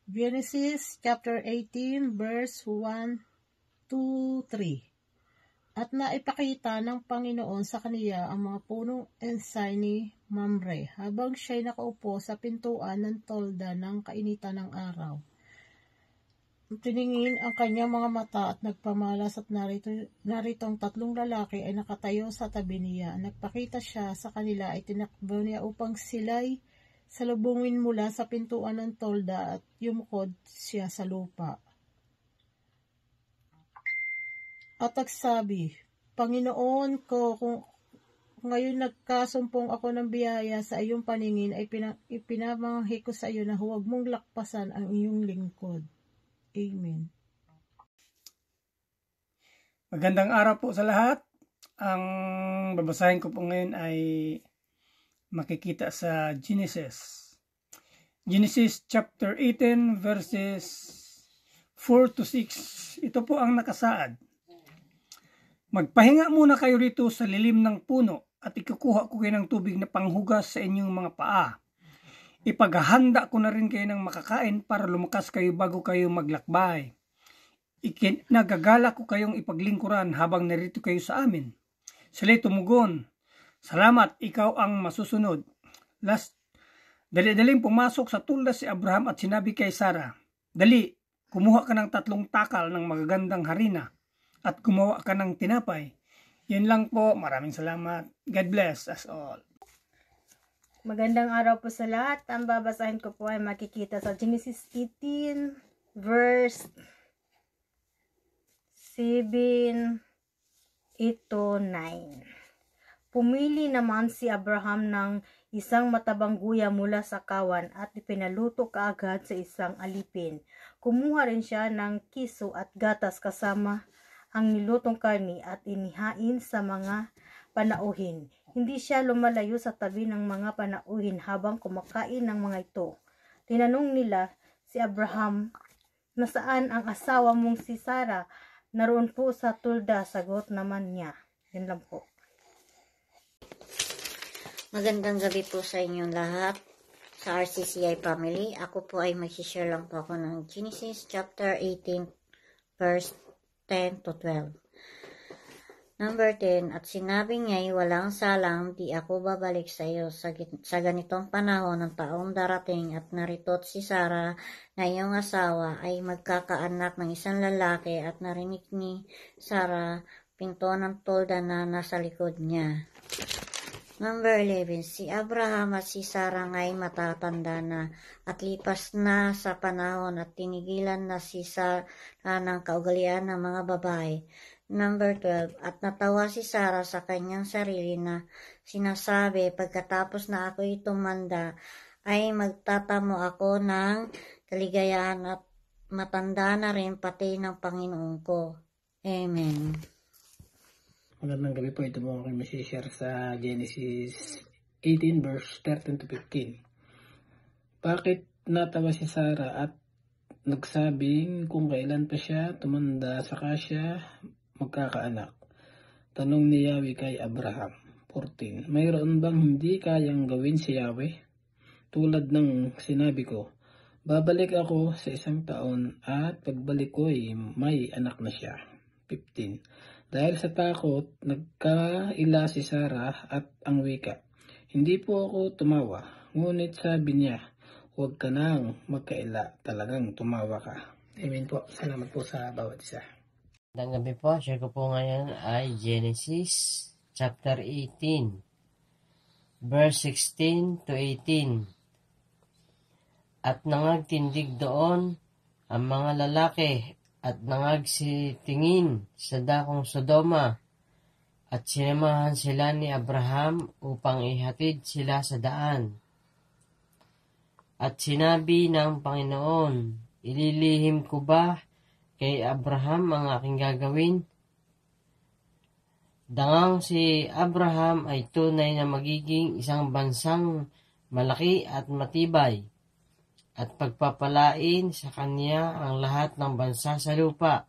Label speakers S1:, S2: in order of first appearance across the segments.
S1: Genesis chapter 18 verse 1 to 3. At naipakita ng Panginoon sa kaniya ang mga punong ensay ni Mamre habang siya'y nakaupo sa pintuan ng tolda ng kainitan ng araw. Tiningin ang kanyang mga mata at nagpamalas at narito ang tatlong lalaki ay nakatayo sa tabi niya. Nagpakita siya sa kanila ay tinakbo niya upang sila'y salubungin mula sa pintuan ng tolda at yumukod siya sa lupa. At nagsabi, Panginoon ko, kung ngayon nagkasumpong ako ng biyaya sa iyong paningin, ay ipinamanghi ko sa iyo na huwag mong lakpasan ang iyong lingkod. Amen.
S2: Magandang araw po sa lahat. Ang babasahin ko po ngayon ay makikita sa Genesis chapter 18 verses 4 to 6. Ito po ang nakasaad. Magpahinga muna kayo rito sa lilim ng puno at ikukuha ko kayo ng tubig na panghugas sa inyong mga paa. Ipaghahanda ko na rin kayo ng makakain para lumakas kayo bago kayo maglakbay. Nagagala ko kayong ipaglingkuran habang narito kayo sa amin. Sila'y tumugon, Salamat, ikaw ang masusunod. Dali-daling pumasok sa tulda si Abraham at sinabi kay Sarah, Dali, kumuha ka ng 3 takal ng magagandang harina at gumawa ka ng tinapay. Yan lang po. Maraming salamat. God bless us all.
S3: Magandang araw po sa lahat. Ang babasahin ko po ay makikita sa Genesis 18 verse 7 to 9. Pumili naman si Abraham ng isang matabang guya mula sa kawan at ipinaluto kaagad sa isang alipin. Kumuha rin siya ng kiso at gatas kasama ang nilutong karni at inihain sa mga panauhin. Hindi siya lumalayo sa tabi ng mga panauhin habang kumakain ng mga ito. Tinanong nila si Abraham, Nasaan ang asawa mong si Sarah? Naroon po sa tulda, sagot naman niya. Yan lang po.
S4: Magandang gabi po sa inyong lahat sa RCCI family. Ako po ay mag-share lang po ako ng Genesis chapter 18 verse 10 to 12. Number 10, at sinabi niya'y walang salang, di ako babalik sa iyo sa ganitong panahon ng taong darating at narito't si Sarah na iyong asawa ay magkakaanak ng isang lalaki at narinig ni Sarah pinto ng tolda na nasa likod niya. Number 11, si Abraham at si Sarah nga'y matatanda na at lipas na sa panahon at tinigilan na si Sarah ng kaugalian ng mga babae. Number 12, at natawa si Sarah sa kanyang sarili na sinasabi, pagkatapos na ako'y tumanda, ay magtatamo ako ng kaligayahan at matanda na rin pati ng Panginoon ko. Amen.
S5: Magandang gabi po. Ito po ang aking masishare sa Genesis 18 verse 13 to 15. Bakit natawa si Sarah at nagsabing kung kailan pa siya tumanda saka siya magkakaanak? Tanong ni Yahweh kay Abraham. 14. Mayroon bang hindi kayang gawin si Yahweh? Tulad ng sinabi ko, babalik ako sa 1 taon at pagbalik ko ay may anak na siya. 15. Dahil sa takot, nagkaila si Sarah at ang wika. Hindi po ako tumawa, ngunit sabi niya, huwag ka nang magkaila, talagang tumawa ka. Amen po. Salamat po sa bawat isa.
S6: Magandang gabi po. Share ko po ngayon ay Genesis chapter 18 verse 16 to 18. At nangagtindig doon ang mga lalaki at nangagsitingin sa dakong Sodoma at sinamahan sila ni Abraham upang ihatid sila sa daan. At sinabi ng Panginoon, ililihim ko ba kay Abraham ang aking gagawin? Dangang si Abraham ay tunay na magiging isang bansang malaki at matibay, at pagpapalain sa kanya ang lahat ng bansa sa lupa.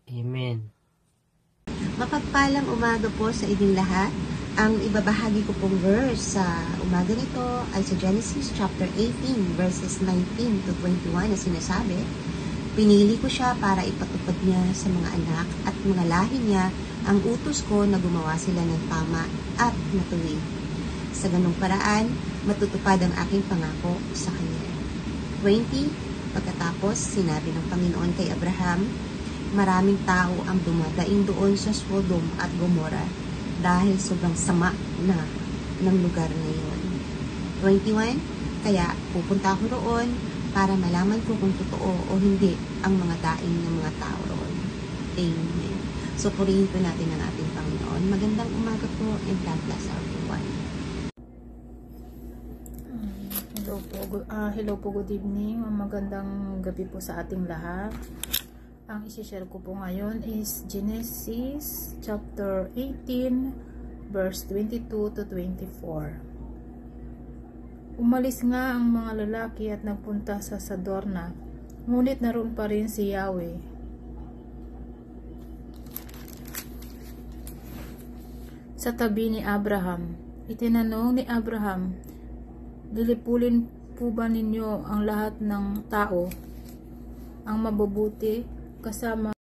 S6: Amen.
S7: Mapagpalang umaga po sa inyong lahat. Ang ibabahagi ko pong verse sa umaga nito ay sa Genesis chapter 18 verses 19 to 21 na sinasabi, pinili ko siya para ipatupad niya sa mga anak at mga lahi niya ang utos ko na gumawa sila ng tama at matuwid. Sa ganung paraan, matutupad ang aking pangako sa kanya. 20. Pagkatapos, sinabi ng Panginoon kay Abraham, maraming tao ang dumadaing doon sa Sodom at Gomorrah dahil sobrang sama na ng lugar na yun. 21. Kaya pupunta ako roon para malaman ko kung totoo o hindi ang mga daing ng mga tao roon. Amen. So, purihin po natin ang ating Panginoon. Magandang umaga po and God bless everyone.
S8: Hello po, good evening. Magandang gabi po sa ating lahat. Ang isi-share ko po ngayon is Genesis chapter 18 verse 22 to 24. Umalis nga ang mga lalaki at nagpunta sa Sadorna, ngunit naroon pa rin si Yahweh. Sa tabi ni Abraham, itinanong ni Abraham, lilipulin po ba ninyo ang lahat ng tao, ang mabubuti, kasama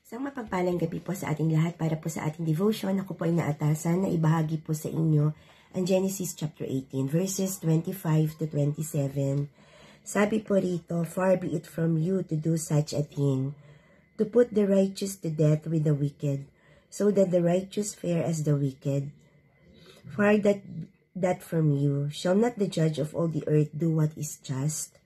S7: Isang mapagpalang gabi po sa ating lahat para po sa ating devotion. Ako po ay naatasan na ibahagi po sa inyo ang Genesis chapter 18 verses 25 to 27. Sabi po rito, far be it from you to do such a thing, to put the righteous to death with the wicked, so that the righteous fare as the wicked. Far that from you. Shall not the judge of all the earth do what is just?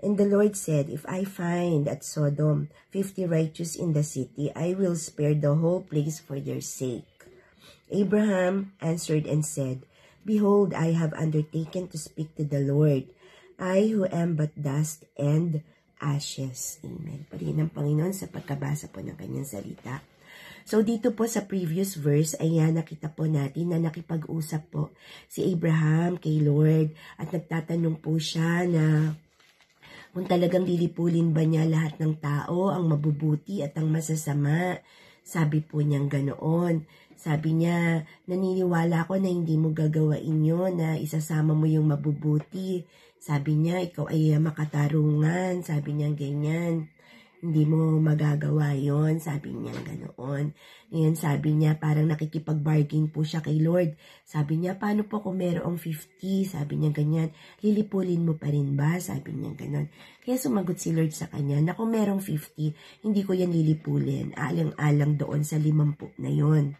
S7: And the Lord said, if I find at Sodom 50 righteous in the city, I will spare the whole place for their sake. Abraham answered and said, behold, I have undertaken to speak to the Lord, I who am but dust and ashes. Amen. Purihin ng Panginoon sa pagkabasa po ng kanyang salita. So dito po sa previous verse, ayan, nakita po natin na nakipag-usap po si Abraham kay Lord at nagtatanong po siya na kung talagang lilipulin ba niya lahat ng tao, ang mabubuti at ang masasama. Sabi po niyang ganoon. Sabi niya, naniniwala ko na hindi mo gagawain yun, na isasama mo yung mabubuti. Sabi niya, ikaw ay makatarungan. Sabi niya, ganyan. Hindi mo magagawa yon, sabi niya ganoon. Ngayon sabi niya, parang nakikipag-bargain po siya kay Lord. Sabi niya, paano po kung merong 50? Sabi niya ganyan, lilipulin mo pa rin ba? Sabi niya ganon. Kaya sumagot si Lord sa kanya, na kung merong 50, hindi ko yan lilipulin. Alang-alang doon sa 50 na yon.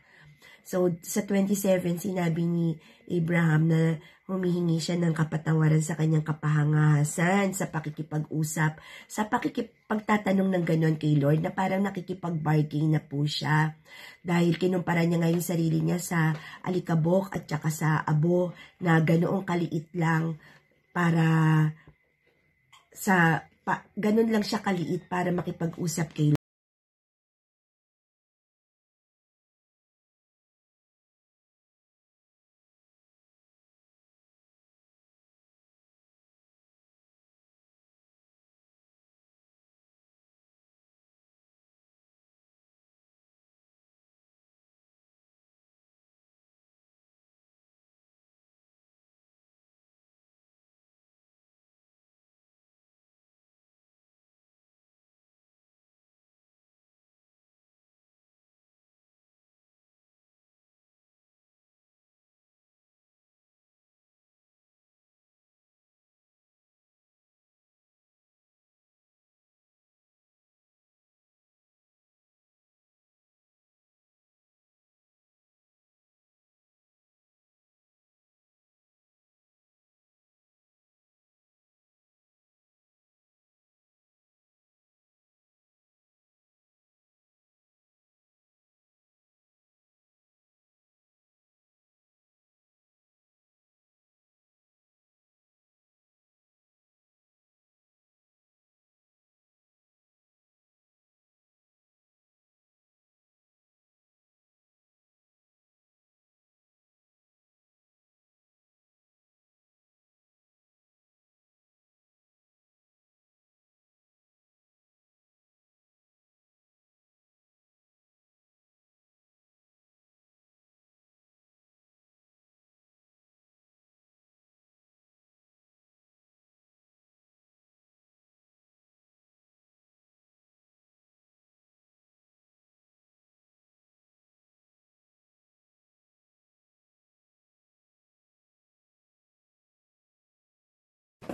S7: So, sa 27, sinabi ni Abraham na humihingi siya ng kapatawaran sa kanyang kapahangasan, sa pakikipag-usap, sa pakikipagtatanong ng ganon kay Lord, na parang nakikipag-bargain na po siya. Dahil kinumpara niya ngayon sarili niya sa alikabok at saka sa abo na ganoong kaliit lang para ganon lang siya kaliit para makipag-usap kay Lord.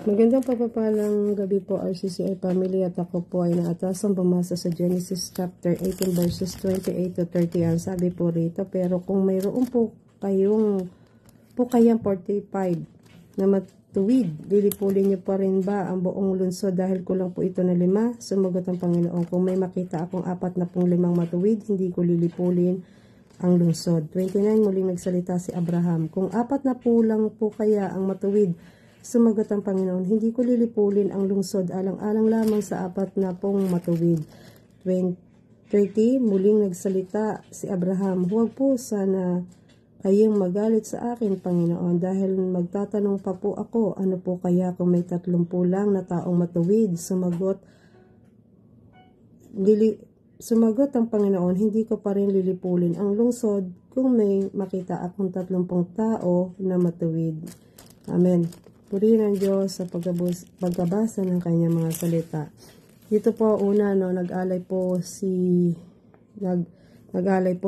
S9: Magandang papapalang gabi po, RCCI family, at ako po ay naatasang bumasa sa Genesis chapter 18 verses 28 to 30. Ang sabi po rito, pero kung mayroon po kayang 45 na matuwid, lilipulin niyo pa rin ba ang buong lungsod dahil kulang po ito na 5? Sumagot ang Panginoon, kung may makita akong 45 matuwid, hindi ko lilipulin ang lungsod. 29, muling nagsalita si Abraham, kung 40 lang po kaya ang matuwid, sumagot ang Panginoon, hindi ko lilipulin ang lungsod alang-alang lamang sa 40 matuwid. 30, muling nagsalita si Abraham, huwag po sana kayong magalit sa akin, Panginoon, dahil magtatanong pa po ako, ano po kaya kung may 30 lang na taong matuwid? Sumagot ang Panginoon, hindi ko pa rin lilipulin ang lungsod kung may makita akong 30 tao na matuwid. Amen. Purihin ang Diyos sa pagbabasa ng kanyang mga salita. Dito po una, nag-alay po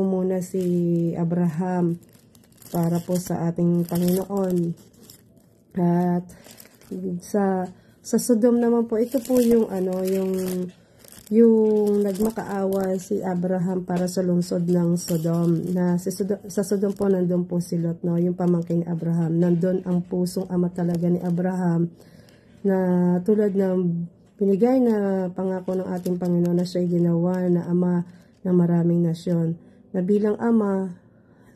S9: muna si Abraham para po sa ating Panginoon. At sa Sodom naman po, ito po yung nagmakaawa si Abraham para sa lungsod ng Sodom. Sa Sodom po, nandun po si Lot, yung pamangkin ni Abraham. Nandun ang pusong ama talaga ni Abraham, na tulad ng binigay na pangako ng ating Panginoon na siya'y ginawa na ama ng maraming nasyon. Na bilang ama,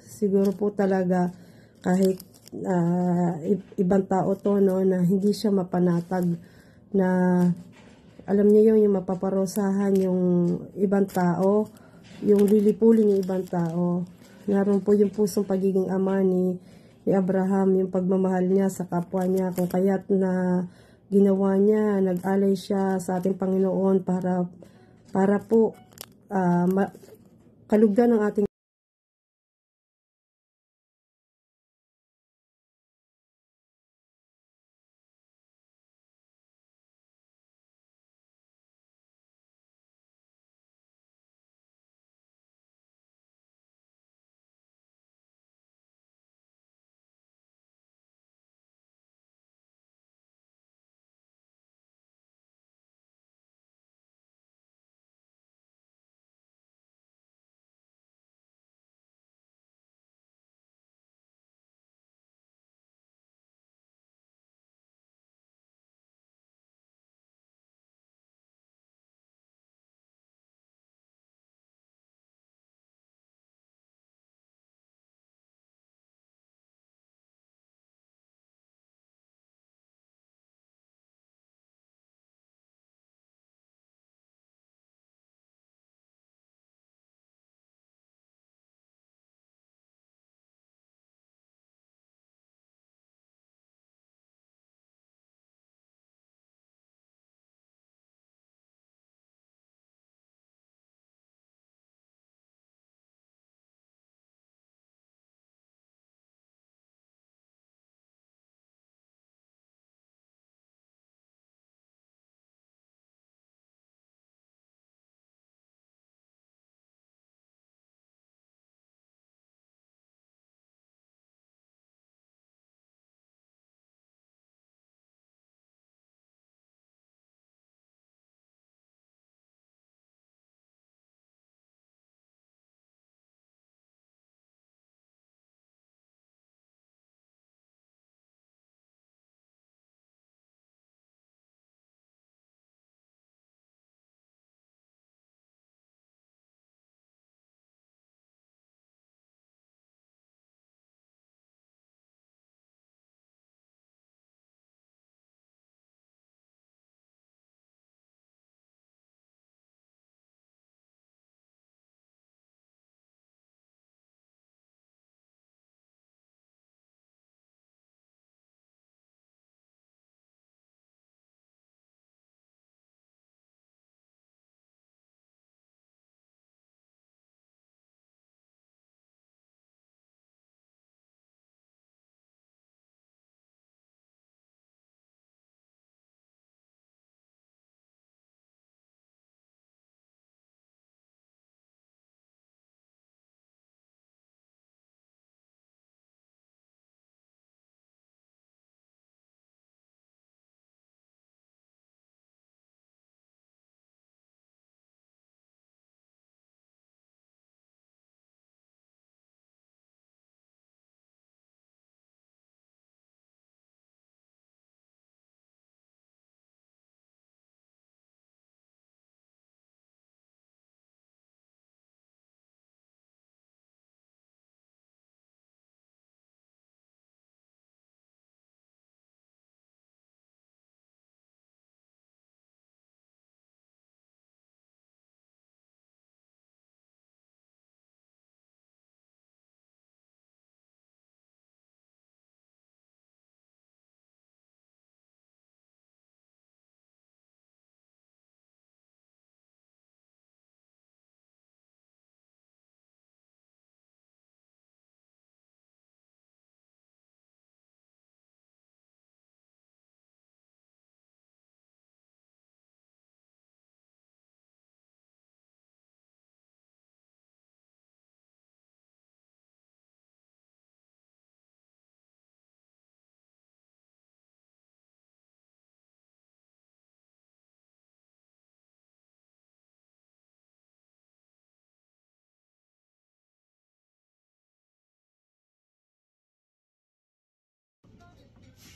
S9: siguro po talaga kahit ibang tao to, na hindi siya mapanatag, na alam niyo yung mapaparusahan yung ibang tao, yung lilipulin yung ibang tao. Naroon po yung pusong pagiging ama ni Abraham, yung pagmamahal niya sa kapwa niya, kung kaya't na ginawa niya, nag-alay siya sa ating Panginoon para po kalugdan ng ating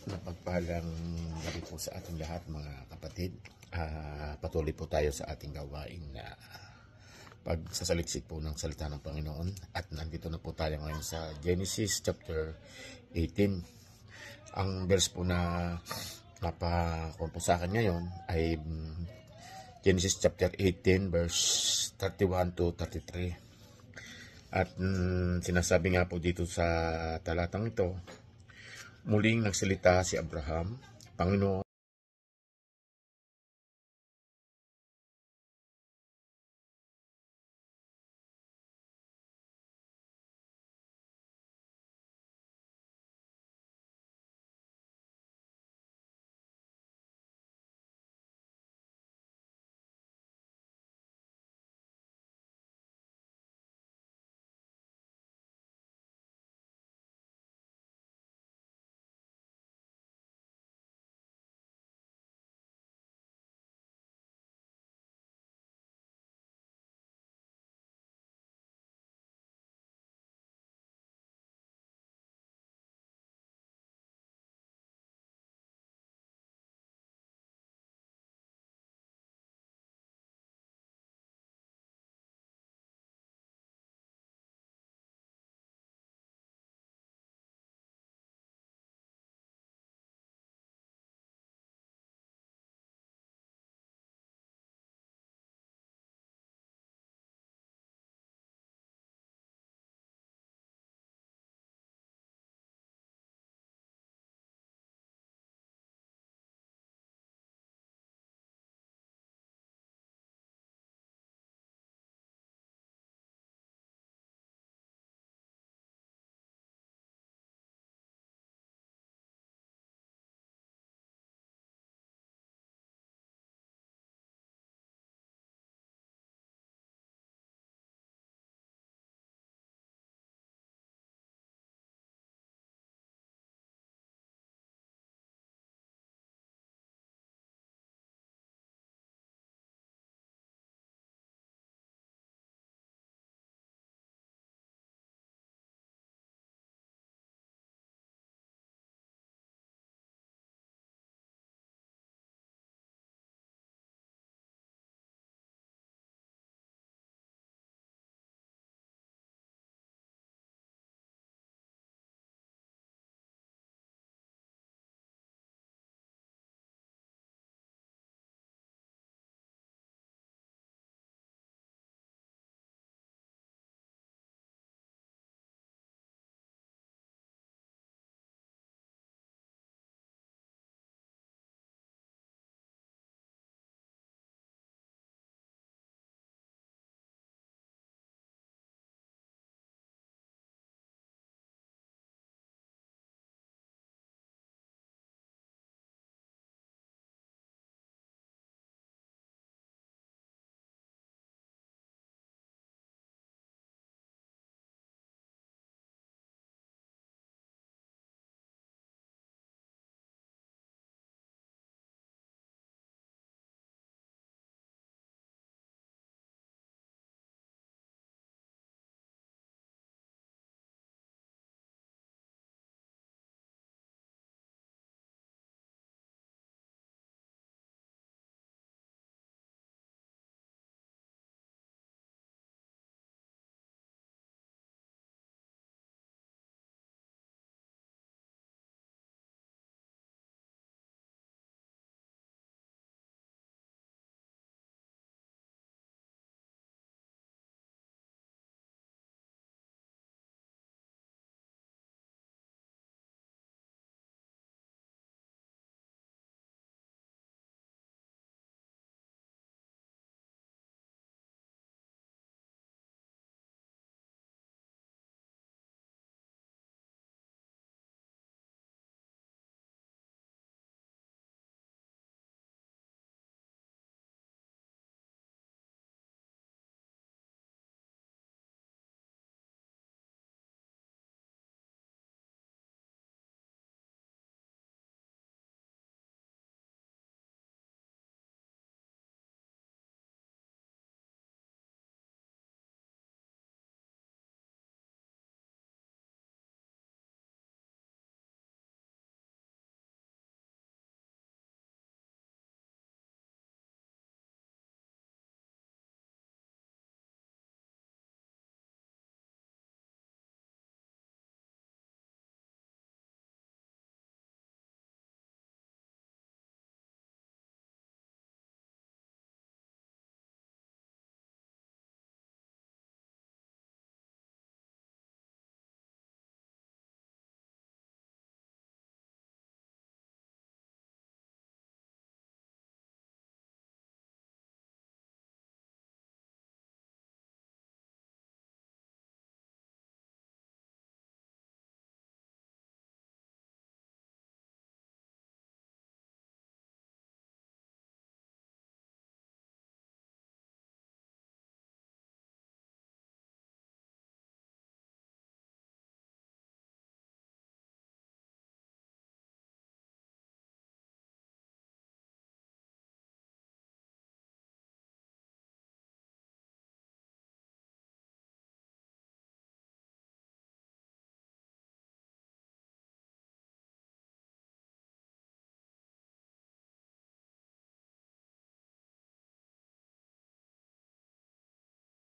S10: Napagpahalang gabi po sa ating lahat mga kapatid. Patuloy po tayo sa ating gawain na pagsasaliksik po ng salita ng Panginoon. At nandito na po tayo ngayon sa Genesis chapter 18. Ang verse po na napakuha po sa akin ngayon ay Genesis chapter 18 verse 31 to 33. At sinasabi nga po dito sa talatang ito, muling nagsalita si Abraham, Panginoon,